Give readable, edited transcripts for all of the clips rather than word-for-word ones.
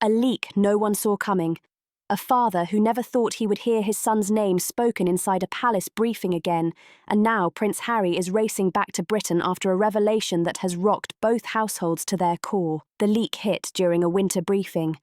A leak no one saw coming. A father who never thought he would hear his son's name spoken inside a palace briefing again, and now Prince Harry is racing back to Britain after a revelation that has rocked both households to their core. The leak hit during a winter briefing.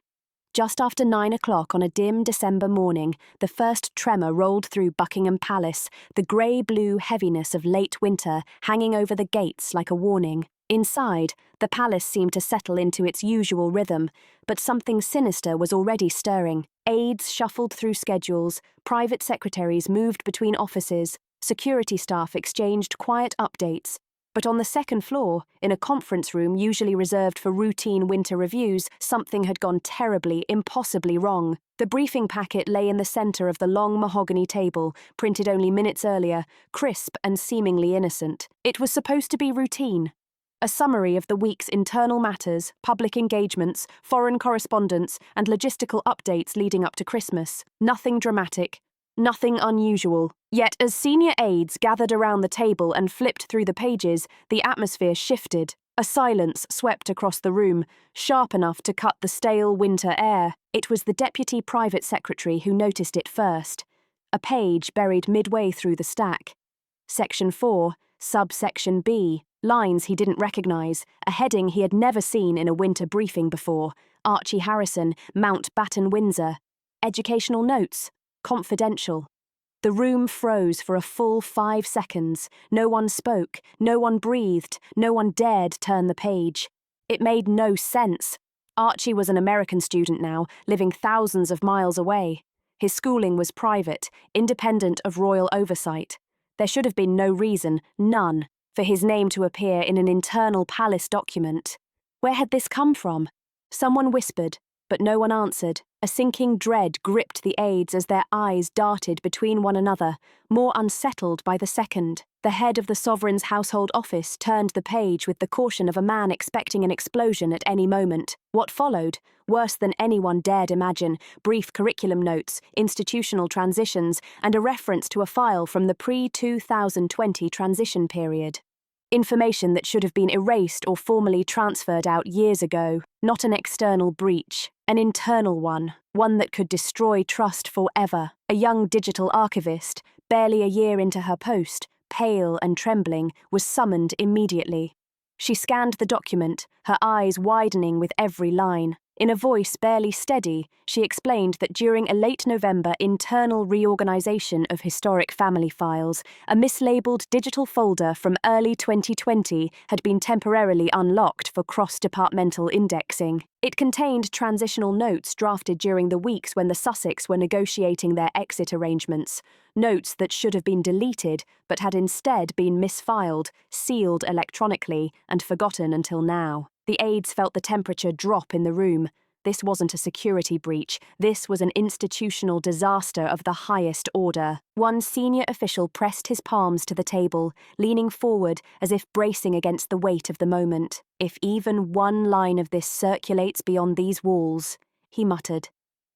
Just after 9 o'clock on a dim December morning, the first tremor rolled through Buckingham Palace, the grey-blue heaviness of late winter hanging over the gates like a warning. Inside, the palace seemed to settle into its usual rhythm, but something sinister was already stirring. Aides shuffled through schedules, private secretaries moved between offices, security staff exchanged quiet updates. But on the second floor, in a conference room usually reserved for routine winter reviews, something had gone terribly, impossibly wrong. The briefing packet lay in the centre of the long mahogany table, printed only minutes earlier, crisp and seemingly innocent. It was supposed to be routine. A summary of the week's internal matters, public engagements, foreign correspondence, and logistical updates leading up to Christmas. Nothing dramatic. Nothing unusual. Yet as senior aides gathered around the table and flipped through the pages, the atmosphere shifted. A silence swept across the room, sharp enough to cut the stale winter air. It was the deputy private secretary who noticed it first. A page buried midway through the stack. Section 4, subsection B. Lines he didn't recognise, a heading he had never seen in a winter briefing before. Archie Harrison, Mountbatten, Windsor. Educational notes. Confidential. The room froze for a full 5 seconds. No one spoke, no one breathed, no one dared turn the page. It made no sense. Archie was an American student now, living thousands of miles away. His schooling was private, independent of royal oversight. There should have been no reason, none, for his name to appear in an internal palace document. Where had this come from? Someone whispered, but no one answered. A sinking dread gripped the aides as their eyes darted between one another, more unsettled by the second. The head of the sovereign's household office turned the page with the caution of a man expecting an explosion at any moment. What followed? Worse than anyone dared imagine: brief curriculum notes, institutional transitions, and a reference to a file from the pre-2020 transition period. Information that should have been erased or formally transferred out years ago. Not an external breach, an internal one that could destroy trust forever. A young digital archivist, barely a year into her post, pale and trembling, was summoned immediately. She scanned the document, her eyes widening with every line. In a voice barely steady, she explained that during a late November internal reorganisation of historic family files, a mislabelled digital folder from early 2020 had been temporarily unlocked for cross-departmental indexing. It contained transitional notes drafted during the weeks when the Sussex were negotiating their exit arrangements, notes that should have been deleted but had instead been misfiled, sealed electronically, and forgotten until now. The aides felt the temperature drop in the room. This wasn't a security breach. This was an institutional disaster of the highest order. One senior official pressed his palms to the table, leaning forward as if bracing against the weight of the moment. "If even one line of this circulates beyond these walls," he muttered,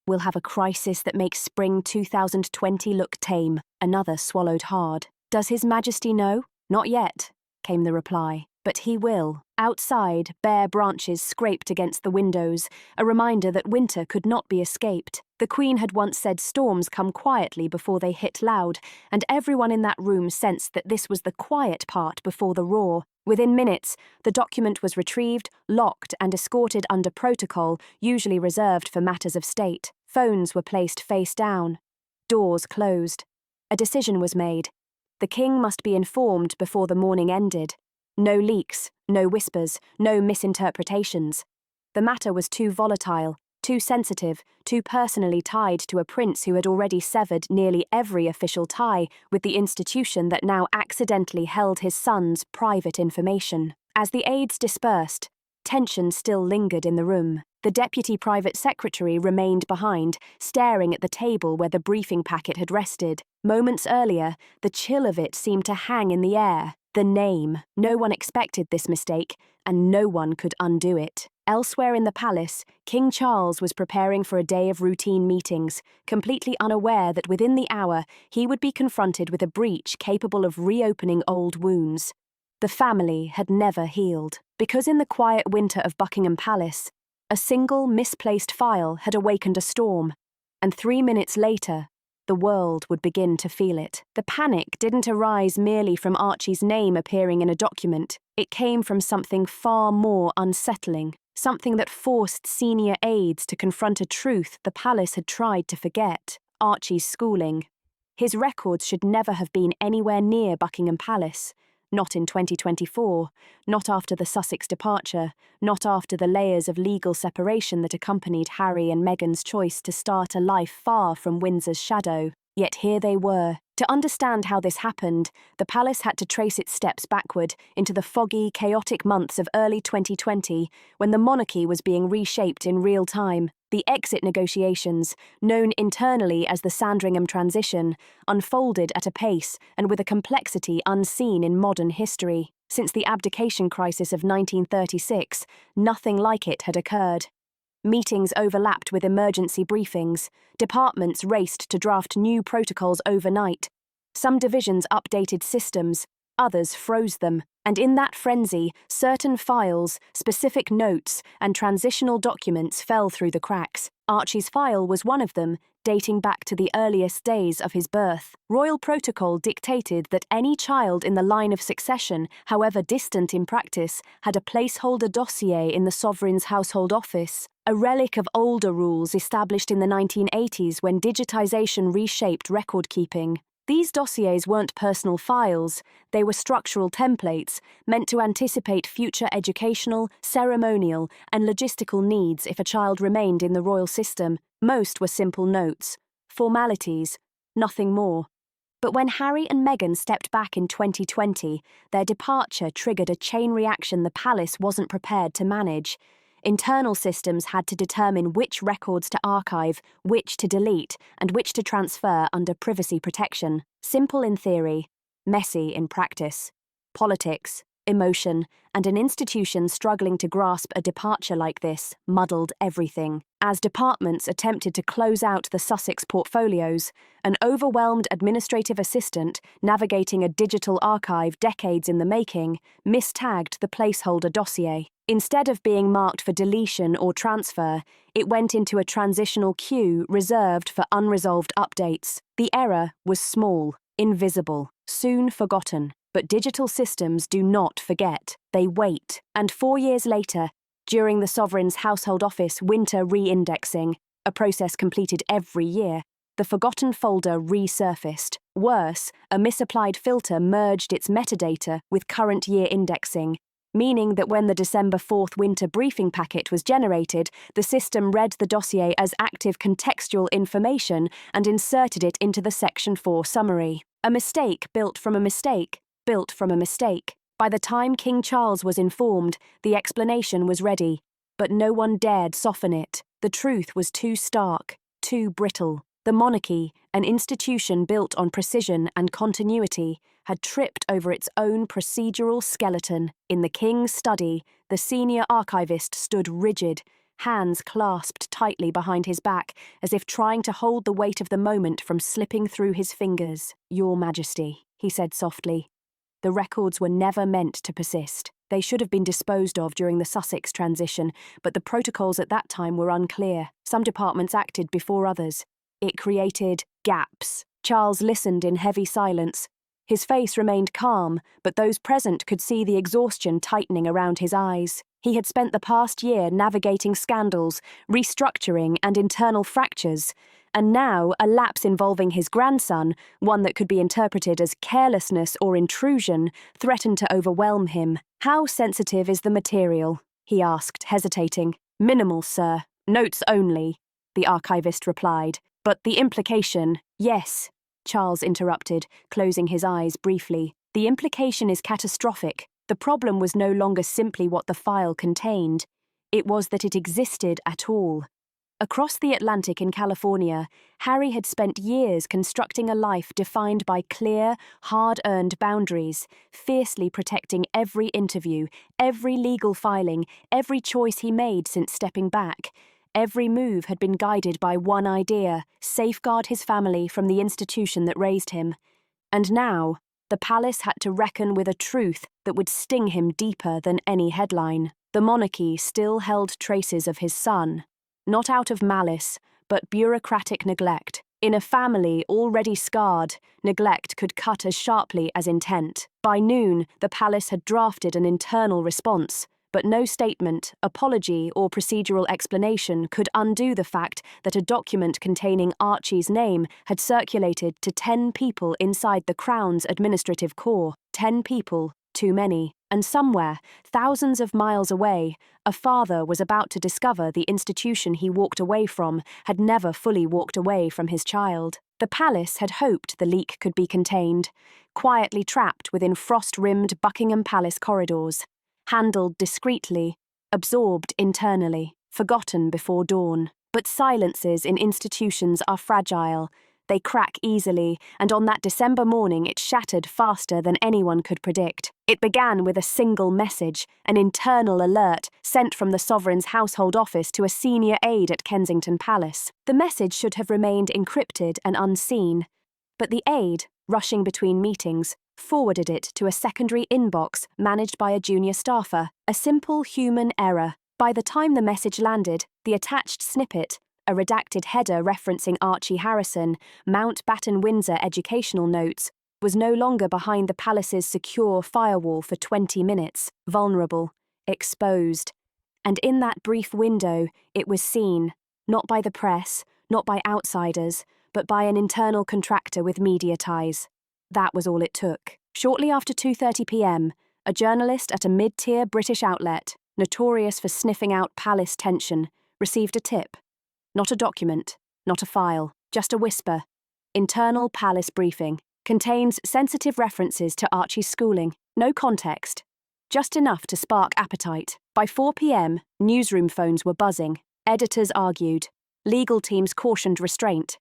"we'll have a crisis that makes spring 2020 look tame." Another swallowed hard. "Does His Majesty know?" "Not yet," came the reply. "But he will." Outside, bare branches scraped against the windows, a reminder that winter could not be escaped. The Queen had once said storms come quietly before they hit loud, and everyone in that room sensed that this was the quiet part before the roar. Within minutes, the document was retrieved, locked, and escorted under protocol, usually reserved for matters of state. Phones were placed face down. Doors closed. A decision was made. The King must be informed before the morning ended. No leaks, no whispers, no misinterpretations. The matter was too volatile, too sensitive, too personally tied to a prince who had already severed nearly every official tie with the institution that now accidentally held his son's private information. As the aides dispersed, tension still lingered in the room. The deputy private secretary remained behind, staring at the table where the briefing packet had rested. Moments earlier, the chill of it seemed to hang in the air. The name. No one expected this mistake, and no one could undo it. Elsewhere in the palace, King Charles was preparing for a day of routine meetings, completely unaware that within the hour he would be confronted with a breach capable of reopening old wounds. The family had never healed, because in the quiet winter of Buckingham Palace, A single misplaced file had awakened a storm, and 3 minutes later, the world would begin to feel it. The panic didn't arise merely from Archie's name appearing in a document. It came from something far more unsettling, something that forced senior aides to confront a truth the palace had tried to forget: Archie's schooling. His records should never have been anywhere near Buckingham Palace. Not in 2024, not after the Sussex departure, not after the layers of legal separation that accompanied Harry and Meghan's choice to start a life far from Windsor's shadow. Yet here they were. To understand how this happened, the palace had to trace its steps backward into the foggy, chaotic months of early 2020, when the monarchy was being reshaped in real time. The exit negotiations, known internally as the Sandringham transition, unfolded at a pace and with a complexity unseen in modern history. Since the abdication crisis of 1936, nothing like it had occurred. Meetings overlapped with emergency briefings. Departments raced to draft new protocols overnight. Some divisions updated systems, others froze them, and in that frenzy, certain files, specific notes, and transitional documents fell through the cracks. Archie's file was one of them, dating back to the earliest days of his birth. Royal protocol dictated that any child in the line of succession, however distant in practice, had a placeholder dossier in the sovereign's household office, a relic of older rules established in the 1980s when digitization reshaped record-keeping. These dossiers weren't personal files, they were structural templates meant to anticipate future educational, ceremonial, and logistical needs if a child remained in the royal system. Most were simple notes, formalities, nothing more. But when Harry and Meghan stepped back in 2020, their departure triggered a chain reaction the palace wasn't prepared to manage. Internal systems had to determine which records to archive, which to delete, and which to transfer under privacy protection. Simple in theory, messy in practice. Politics, emotion, and an institution struggling to grasp a departure like this muddled everything. As departments attempted to close out the Sussex portfolios, an overwhelmed administrative assistant navigating a digital archive decades in the making mistagged the placeholder dossier. Instead of being marked for deletion or transfer, it went into a transitional queue reserved for unresolved updates. The error was small, invisible, soon forgotten. But digital systems do not forget, they wait. And 4 years later, during the sovereign's household office winter re-indexing, a process completed every year, the forgotten folder resurfaced. Worse, a misapplied filter merged its metadata with current year indexing, meaning that when the December 4th winter briefing packet was generated, the system read the dossier as active contextual information and inserted it into the Section 4 summary. A mistake built from a mistake, built from a mistake. By the time King Charles was informed, the explanation was ready, but no one dared soften it. The truth was too stark, too brittle. The monarchy, an institution built on precision and continuity, had tripped over its own procedural skeleton. In the king's study, the senior archivist stood rigid, hands clasped tightly behind his back, as if trying to hold the weight of the moment from slipping through his fingers. "Your Majesty," he said softly. The records were never meant to persist. They should have been disposed of during the Sussex transition, but the protocols at that time were unclear. Some departments acted before others. It created gaps. Charles listened in heavy silence. His face remained calm, but those present could see the exhaustion tightening around his eyes. He had spent the past year navigating scandals, restructuring, and internal fractures, and now a lapse involving his grandson, one that could be interpreted as carelessness or intrusion, threatened to overwhelm him. "How sensitive is the material?" he asked, hesitating. "Minimal, sir. Notes only," the archivist replied. "But the implication—" "Yes," Charles interrupted, closing his eyes briefly. "The implication is catastrophic. The problem was no longer simply what the file contained. It was that it existed at all." Across the Atlantic in California, Harry had spent years constructing a life defined by clear, hard-earned boundaries, fiercely protecting every interview, every legal filing, every choice he made since stepping back. Every move had been guided by one idea: safeguard his family from the institution that raised him. And now, the palace had to reckon with a truth that would sting him deeper than any headline. The monarchy still held traces of his son, not out of malice, but bureaucratic neglect. In a family already scarred, neglect could cut as sharply as intent. By noon, the palace had drafted an internal response, but no statement, apology, or procedural explanation could undo the fact that a document containing Archie's name had circulated to 10 people inside the Crown's administrative corps. 10 people, too many. And somewhere, thousands of miles away, a father was about to discover the institution he walked away from had never fully walked away from his child. The palace had hoped the leak could be contained, quietly trapped within frost-rimmed Buckingham Palace corridors, handled discreetly, absorbed internally, forgotten before dawn. But silences in institutions are fragile. They crack easily, and on that December morning it shattered faster than anyone could predict. It began with a single message, an internal alert sent from the sovereign's household office to a senior aide at Kensington Palace. The message should have remained encrypted and unseen, but the aide, rushing between meetings, forwarded it to a secondary inbox managed by a junior staffer, a simple human error. By the time the message landed, the attached snippet, a redacted header referencing Archie Harrison, Mountbatten Windsor educational notes, was no longer behind the palace's secure firewall for 20 minutes, vulnerable, exposed. And in that brief window, it was seen, not by the press, not by outsiders, but by an internal contractor with media ties. That was all it took. Shortly after 2:30 p.m., a journalist at a mid-tier British outlet, notorious for sniffing out palace tension, received a tip. Not a document, not a file, just a whisper. Internal palace briefing. Contains sensitive references to Archie's schooling. No context. Just enough to spark appetite. By 4 p.m, newsroom phones were buzzing. Editors argued. Legal teams cautioned restraint.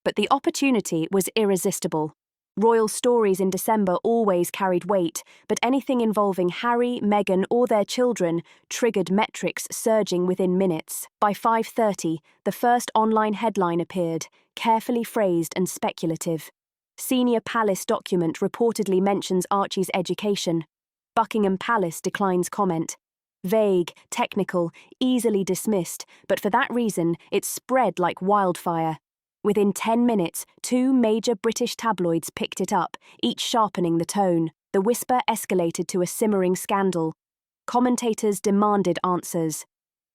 But the opportunity was irresistible. Royal stories in December always carried weight, but anything involving Harry, Meghan, or their children triggered metrics surging within minutes. By 5:30, the first online headline appeared, carefully phrased and speculative. Senior palace document reportedly mentions Archie's education. Buckingham Palace declines comment. Vague, technical, easily dismissed, but for that reason, it spread like wildfire. Within 10 minutes, 2 major British tabloids picked it up, each sharpening the tone. The whisper escalated to a simmering scandal. Commentators demanded answers.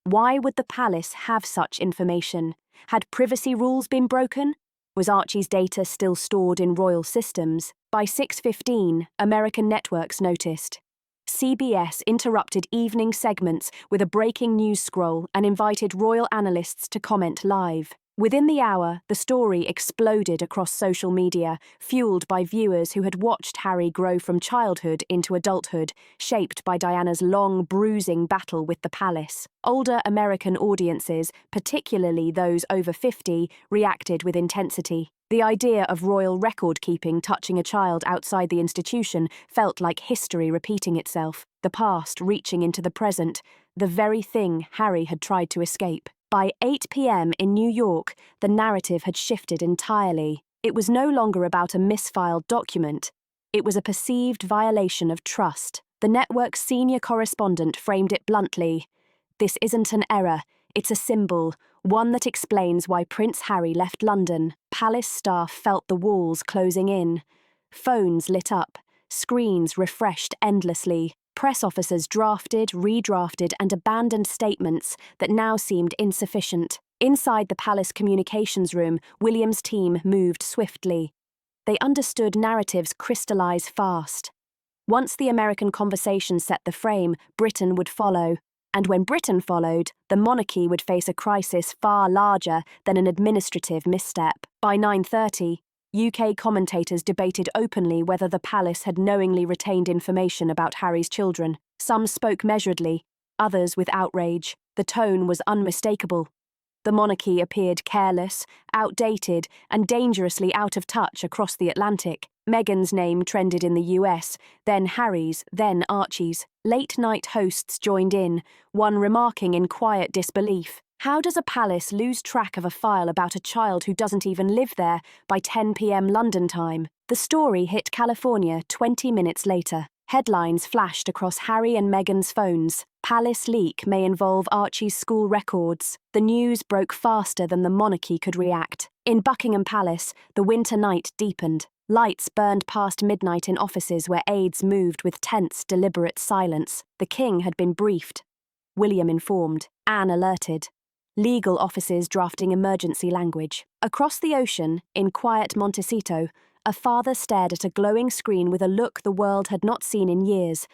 Why would the palace have such information? Had privacy rules been broken? Was Archie's data still stored in royal systems? By 6:15, American networks noticed. CBS interrupted evening segments with a breaking news scroll and invited royal analysts to comment live. Within the hour, the story exploded across social media, fueled by viewers who had watched Harry grow from childhood into adulthood, shaped by Diana's long, bruising battle with the palace. Older American audiences, particularly those over 50, reacted with intensity. The idea of royal record-keeping touching a child outside the institution felt like history repeating itself, the past reaching into the present, the very thing Harry had tried to escape. By 8 p.m. in New York, the narrative had shifted entirely. It was no longer about a misfiled document. It was a perceived violation of trust. The network's senior correspondent framed it bluntly. This isn't an error. It's a symbol, one that explains why Prince Harry left London. Palace staff felt the walls closing in. Phones lit up, screens refreshed endlessly. Press officers drafted, redrafted, and abandoned statements that now seemed insufficient. Inside the palace communications room, William's team moved swiftly. They understood narratives crystallize fast. Once the American conversation set the frame, Britain would follow. And when Britain followed, the monarchy would face a crisis far larger than an administrative misstep. By 9:30, UK commentators debated openly whether the palace had knowingly retained information about Harry's children. Some spoke measuredly, others with outrage. The tone was unmistakable. The monarchy appeared careless, outdated, and dangerously out of touch across the Atlantic. Meghan's name trended in the US, then Harry's, then Archie's. Late-night hosts joined in, one remarking in quiet disbelief. How does a palace lose track of a file about a child who doesn't even live there by 10 p.m. London time? The story hit California 20 minutes later. Headlines flashed across Harry and Meghan's phones. Palace leak may involve Archie's school records. The news broke faster than the monarchy could react. In Buckingham Palace, the winter night deepened. Lights burned past midnight in offices where aides moved with tense, deliberate silence. The king had been briefed. William informed. Anne alerted. Legal offices drafting emergency language. Across the ocean, in quiet Montecito, a father stared at a glowing screen with a look the world had not seen in years.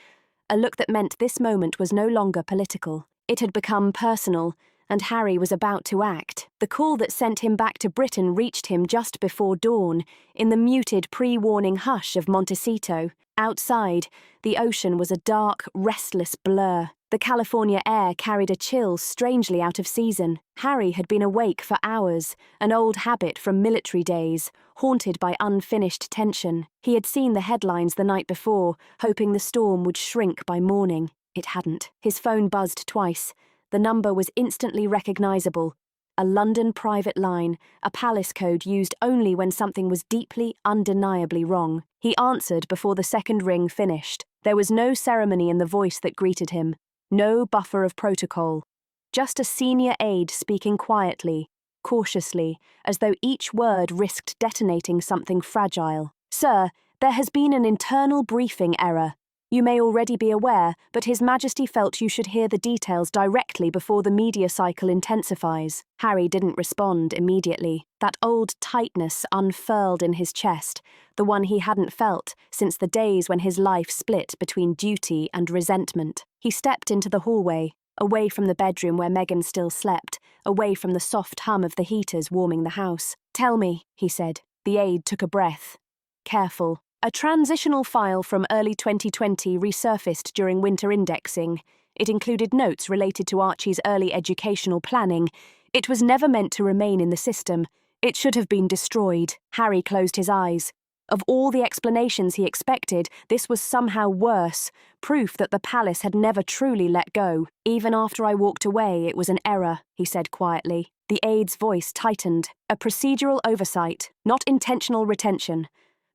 A look that meant this moment was no longer political. It had become personal, and Harry was about to act. The call that sent him back to Britain reached him just before dawn, in the muted pre-warning hush of Montecito. Outside, the ocean was a dark, restless blur. The California air carried a chill strangely out of season. Harry had been awake for hours, an old habit from military days, haunted by unfinished tension. He had seen the headlines the night before, hoping the storm would shrink by morning. It hadn't. His phone buzzed twice. The number was instantly recognizable. A London private line, a palace code used only when something was deeply, undeniably wrong. He answered before the second ring finished. There was no ceremony in the voice that greeted him. No buffer of protocol. Just a senior aide speaking quietly, cautiously, as though each word risked detonating something fragile. "Sir, there has been an internal briefing error. You may already be aware, but His Majesty felt you should hear the details directly before the media cycle intensifies." Harry didn't respond immediately. That old tightness unfurled in his chest, the one he hadn't felt since the days when his life split between duty and resentment. He stepped into the hallway, away from the bedroom where Meghan still slept, away from the soft hum of the heaters warming the house. "Tell me," he said. The aide took a breath. Careful. A transitional file from early 2020 resurfaced during winter indexing. It included notes related to Archie's early educational planning. It was never meant to remain in the system. It should have been destroyed. Harry closed his eyes. Of all the explanations he expected, this was somehow worse, proof that the palace had never truly let go. "Even after I walked away, it was an error," he said quietly. The aide's voice tightened. "A procedural oversight, not intentional retention.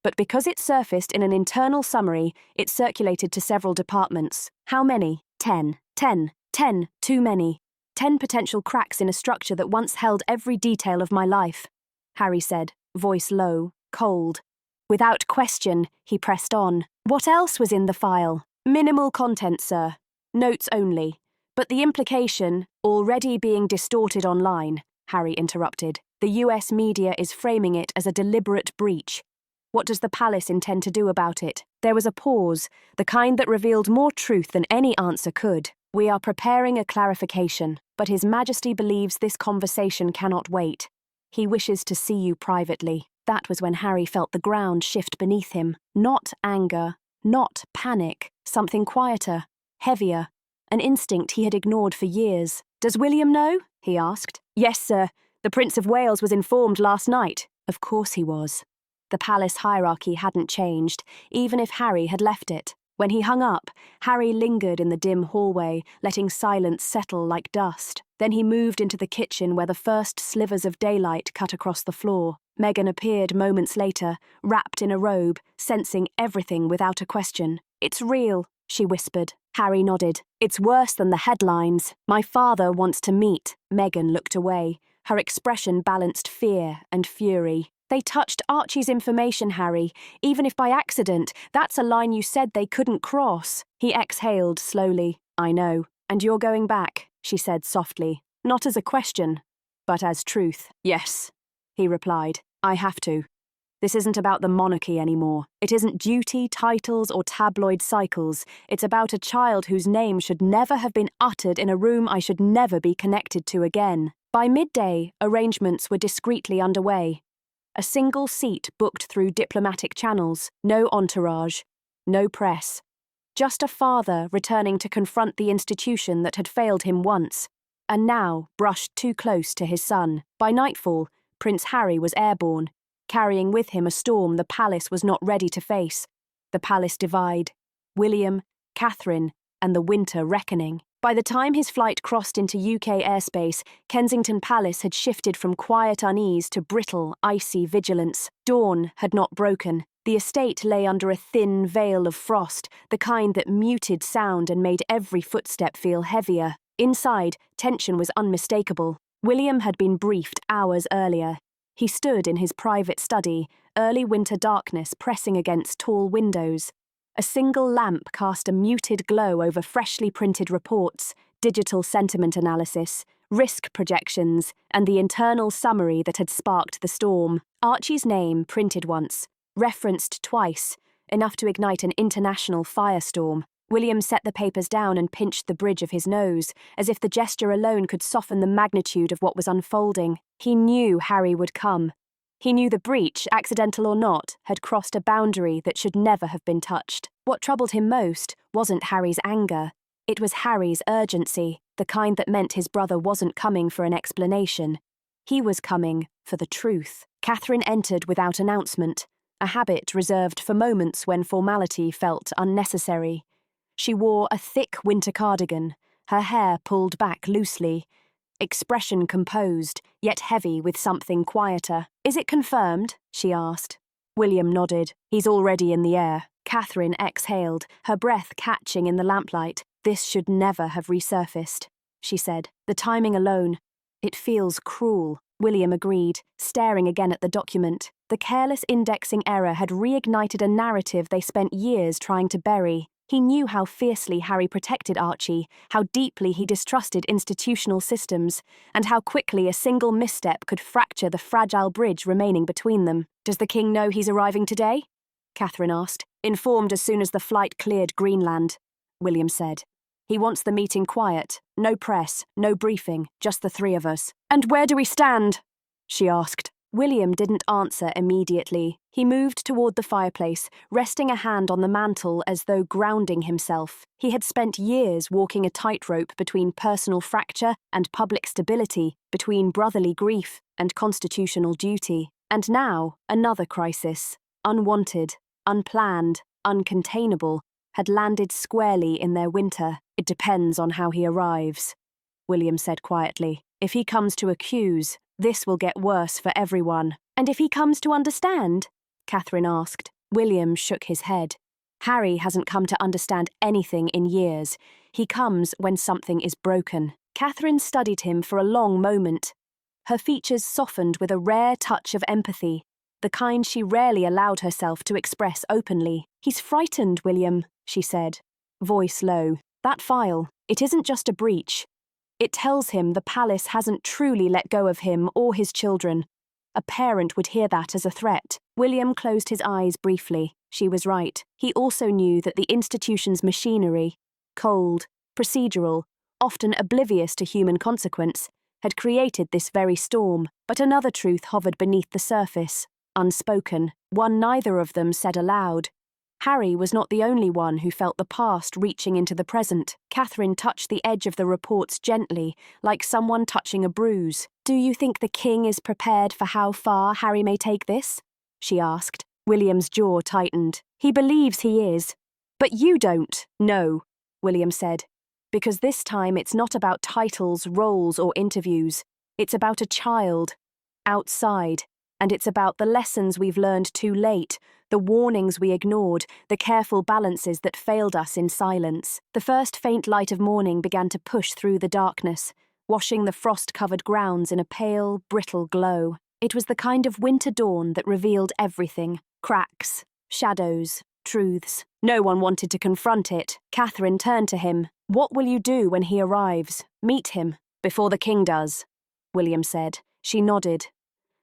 But because it surfaced in an internal summary, it circulated to several departments. How many? 10. 10. Too many. 10 potential cracks in a structure that once held every detail of my life," Harry said, voice low, cold. Without question, he pressed on. "What else was in the file?" "Minimal content, sir. Notes only. But the implication, already being distorted online," Harry interrupted. "The US media is framing it as a deliberate breach. What does the palace intend to do about it?" There was a pause, the kind that revealed more truth than any answer could. "We are preparing a clarification, but His Majesty believes this conversation cannot wait. He wishes to see you privately." That was when Harry felt the ground shift beneath him. Not anger, not panic, something quieter, heavier, an instinct he had ignored for years. "Does William know?" he asked. "Yes, sir. The Prince of Wales was informed last night." Of course he was. The palace hierarchy hadn't changed, even if Harry had left it. When he hung up, Harry lingered in the dim hallway, letting silence settle like dust. Then he moved into the kitchen where the first slivers of daylight cut across the floor. Meghan appeared moments later, wrapped in a robe, sensing everything without a question. "It's real," she whispered. Harry nodded. "It's worse than the headlines. My father wants to meet." Meghan looked away. Her expression balanced fear and fury. "They touched Archie's information, Harry. Even if by accident, that's a line you said they couldn't cross." He exhaled slowly. "I know. And you're going back," she said softly. "Not as a question, but as truth." "Yes," he replied. "I have to. This isn't about the monarchy anymore. It isn't duty, titles, or tabloid cycles. It's about a child whose name should never have been uttered in a room I should never be connected to again." By midday, arrangements were discreetly underway. A single seat booked through diplomatic channels, no entourage, no press. Just a father returning to confront the institution that had failed him once, and now brushed too close to his son. By nightfall, Prince Harry was airborne, carrying with him a storm the palace was not ready to face. The palace divide, William, Catherine, and the winter reckoning. By the time his flight crossed into UK airspace, Kensington Palace had shifted from quiet unease to brittle, icy vigilance. Dawn had not broken. The estate lay under a thin veil of frost, the kind that muted sound and made every footstep feel heavier. Inside, tension was unmistakable. William had been briefed hours earlier. He stood in his private study, early winter darkness pressing against tall windows. A single lamp cast a muted glow over freshly printed reports, digital sentiment analysis, risk projections, and the internal summary that had sparked the storm. Archie's name, printed once, referenced twice, enough to ignite an international firestorm. William set the papers down and pinched the bridge of his nose, as if the gesture alone could soften the magnitude of what was unfolding. He knew Harry would come. He knew the breach, accidental or not, had crossed a boundary that should never have been touched. What troubled him most wasn't Harry's anger. It was Harry's urgency, the kind that meant his brother wasn't coming for an explanation. He was coming for the truth. Catherine entered without announcement, a habit reserved for moments when formality felt unnecessary. She wore a thick winter cardigan, her hair pulled back loosely, expression composed, yet heavy with something quieter. "Is it confirmed?" she asked. William nodded. "He's already in the air." Catherine exhaled, her breath catching in the lamplight. "This should never have resurfaced," she said. "The timing alone. It feels cruel." William agreed, staring again at the document. The careless indexing error had reignited a narrative they spent years trying to bury. He knew how fiercely Harry protected Archie, how deeply he distrusted institutional systems, and how quickly a single misstep could fracture the fragile bridge remaining between them. "Does the king know he's arriving today?" Catherine asked. "Informed as soon as the flight cleared Greenland," William said. "He wants the meeting quiet. No press, no briefing, just the three of us." "And where do we stand?" she asked. William didn't answer immediately. He moved toward the fireplace, resting a hand on the mantel as though grounding himself. He had spent years walking a tightrope between personal fracture and public stability, between brotherly grief and constitutional duty. And now, another crisis, unwanted, unplanned, uncontainable, had landed squarely in their winter. "It depends on how he arrives," William said quietly. "If he comes to accuse, this will get worse for everyone." "And if he comes to understand?" Catherine asked. William shook his head. "Harry hasn't come to understand anything in years. He comes when something is broken." Catherine studied him for a long moment. Her features softened with a rare touch of empathy, the kind she rarely allowed herself to express openly. "He's frightened, William," she said, voice low. "That file, it isn't just a breach. It tells him the palace hasn't truly let go of him or his children. A parent would hear that as a threat." William closed his eyes briefly. She was right. He also knew that the institution's machinery, cold, procedural, often oblivious to human consequence, had created this very storm. But another truth hovered beneath the surface, unspoken, one neither of them said aloud. Harry was not the only one who felt the past reaching into the present. Catherine touched the edge of the reports gently, like someone touching a bruise. "Do you think the king is prepared for how far Harry may take this?" she asked. William's jaw tightened. "He believes he is. But you don't." "No," William said. "Because this time it's not about titles, roles, or interviews. It's about a child. Outside. And it's about the lessons we've learned too late, the warnings we ignored, the careful balances that failed us in silence." The first faint light of morning began to push through the darkness, washing the frost-covered grounds in a pale, brittle glow. It was the kind of winter dawn that revealed everything: cracks, shadows, truths. No one wanted to confront it. Catherine turned to him. "What will you do when he arrives? Meet him, before the king does," William said. She nodded,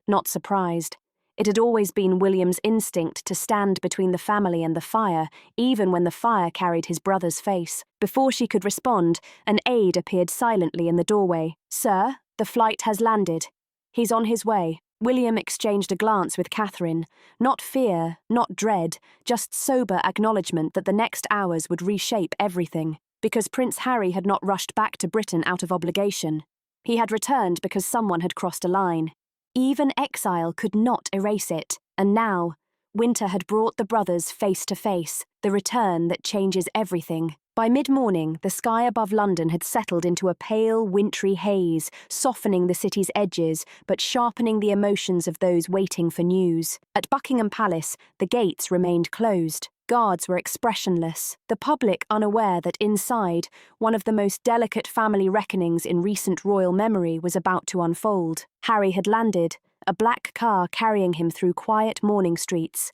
not surprised. It had always been William's instinct to stand between the family and the fire, even when the fire carried his brother's face. Before she could respond, an aide appeared silently in the doorway. "Sir, the flight has landed. He's on his way." William exchanged a glance with Catherine. Not fear, not dread, just sober acknowledgement that the next hours would reshape everything. Because Prince Harry had not rushed back to Britain out of obligation. He had returned because someone had crossed a line. Even exile could not erase it, and now, winter had brought the brothers face to face, the return that changes everything. By mid-morning, the sky above London had settled into a pale, wintry haze, softening the city's edges, but sharpening the emotions of those waiting for news. At Buckingham Palace, the gates remained closed. Guards were expressionless, the public unaware that inside, one of the most delicate family reckonings in recent royal memory was about to unfold. Harry had landed, a black car carrying him through quiet morning streets.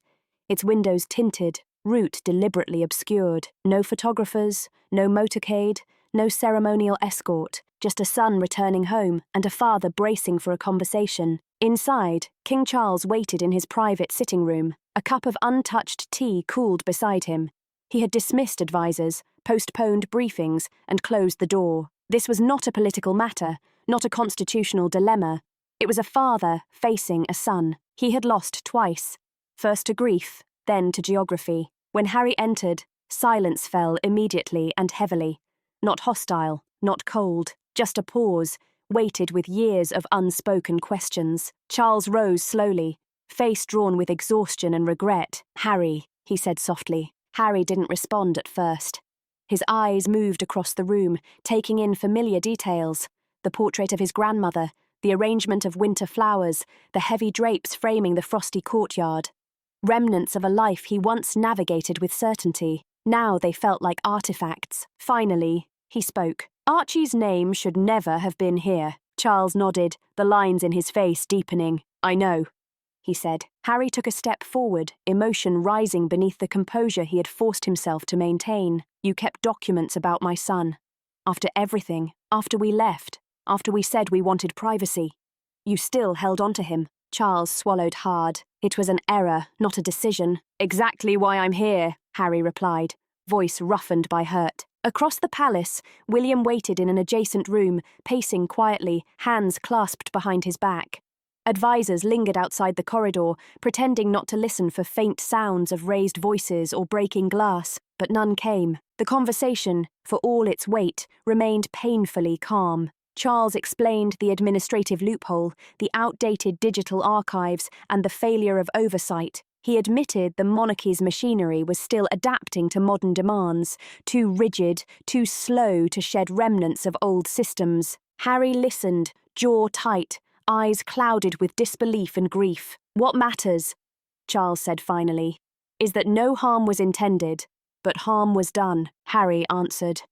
Its windows tinted, route deliberately obscured. No photographers, no motorcade, no ceremonial escort, just a son returning home and a father bracing for a conversation. Inside, King Charles waited in his private sitting room, a cup of untouched tea cooled beside him. He had dismissed advisers, postponed briefings, and closed the door. This was not a political matter, not a constitutional dilemma. It was a father facing a son. He had lost twice, first to grief, then to geography. When Harry entered, silence fell immediately and heavily. Not hostile, not cold, just a pause, weighted with years of unspoken questions. Charles rose slowly, face drawn with exhaustion and regret. "Harry," he said softly. Harry didn't respond at first. His eyes moved across the room, taking in familiar details. The portrait of his grandmother, the arrangement of winter flowers, the heavy drapes framing the frosty courtyard. Remnants of a life he once navigated with certainty. Now they felt like artifacts. Finally, he spoke. "Archie's name should never have been here." Charles nodded, the lines in his face deepening. "I know," he said. Harry took a step forward, emotion rising beneath the composure he had forced himself to maintain. "You kept documents about my son. After everything, after we left, after we said we wanted privacy. You still held on to him." Charles swallowed hard. "It was an error, not a decision." "Exactly why I'm here," Harry replied, voice roughened by hurt. Across the palace, William waited in an adjacent room, pacing quietly, hands clasped behind his back. Advisers lingered outside the corridor, pretending not to listen for faint sounds of raised voices or breaking glass, but none came. The conversation, for all its weight, remained painfully calm. Charles explained the administrative loophole, the outdated digital archives, and the failure of oversight. He admitted the monarchy's machinery was still adapting to modern demands, too rigid, too slow to shed remnants of old systems. Harry listened, jaw tight, eyes clouded with disbelief and grief. "What matters," Charles said finally, "is that no harm was intended, but harm was done," Harry answered.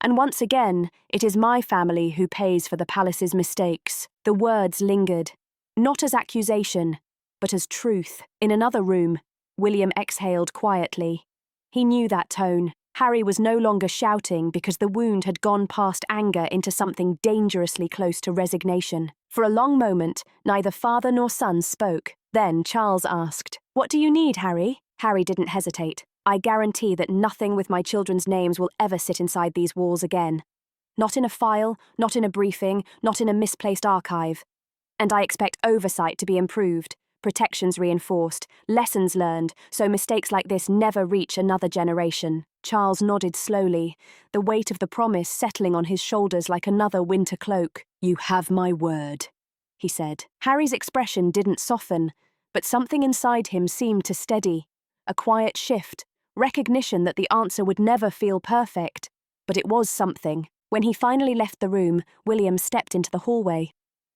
"And once again, it is my family who pays for the palace's mistakes." The words lingered, not as accusation, but as truth. In another room, William exhaled quietly. He knew that tone. Harry was no longer shouting because the wound had gone past anger into something dangerously close to resignation. For a long moment, neither father nor son spoke. Then Charles asked, "What do you need, Harry?" Harry didn't hesitate. "I guarantee that nothing with my children's names will ever sit inside these walls again. Not in a file, not in a briefing, not in a misplaced archive. And I expect oversight to be improved, protections reinforced, lessons learned, so mistakes like this never reach another generation." Charles nodded slowly, the weight of the promise settling on his shoulders like another winter cloak. "You have my word," he said. Harry's expression didn't soften, but something inside him seemed to steady. A quiet shift, recognition that the answer would never feel perfect, but it was something. When he finally left the room, William stepped into the hallway.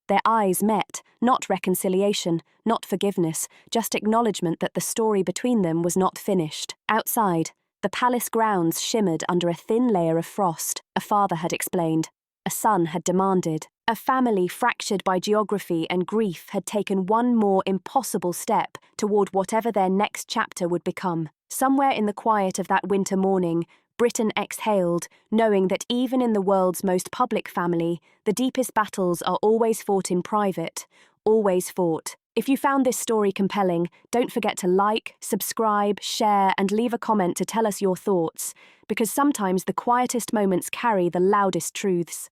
Their eyes met, not reconciliation, not forgiveness, just acknowledgement that the story between them was not finished. Outside, the palace grounds shimmered under a thin layer of frost. A father had explained. A son had demanded. A family fractured by geography and grief had taken one more impossible step toward whatever their next chapter would become. Somewhere in the quiet of that winter morning, Britain exhaled, knowing that even in the world's most public family, the deepest battles are always fought in private, always fought. If you found this story compelling, don't forget to like, subscribe, share, and leave a comment to tell us your thoughts, because sometimes the quietest moments carry the loudest truths.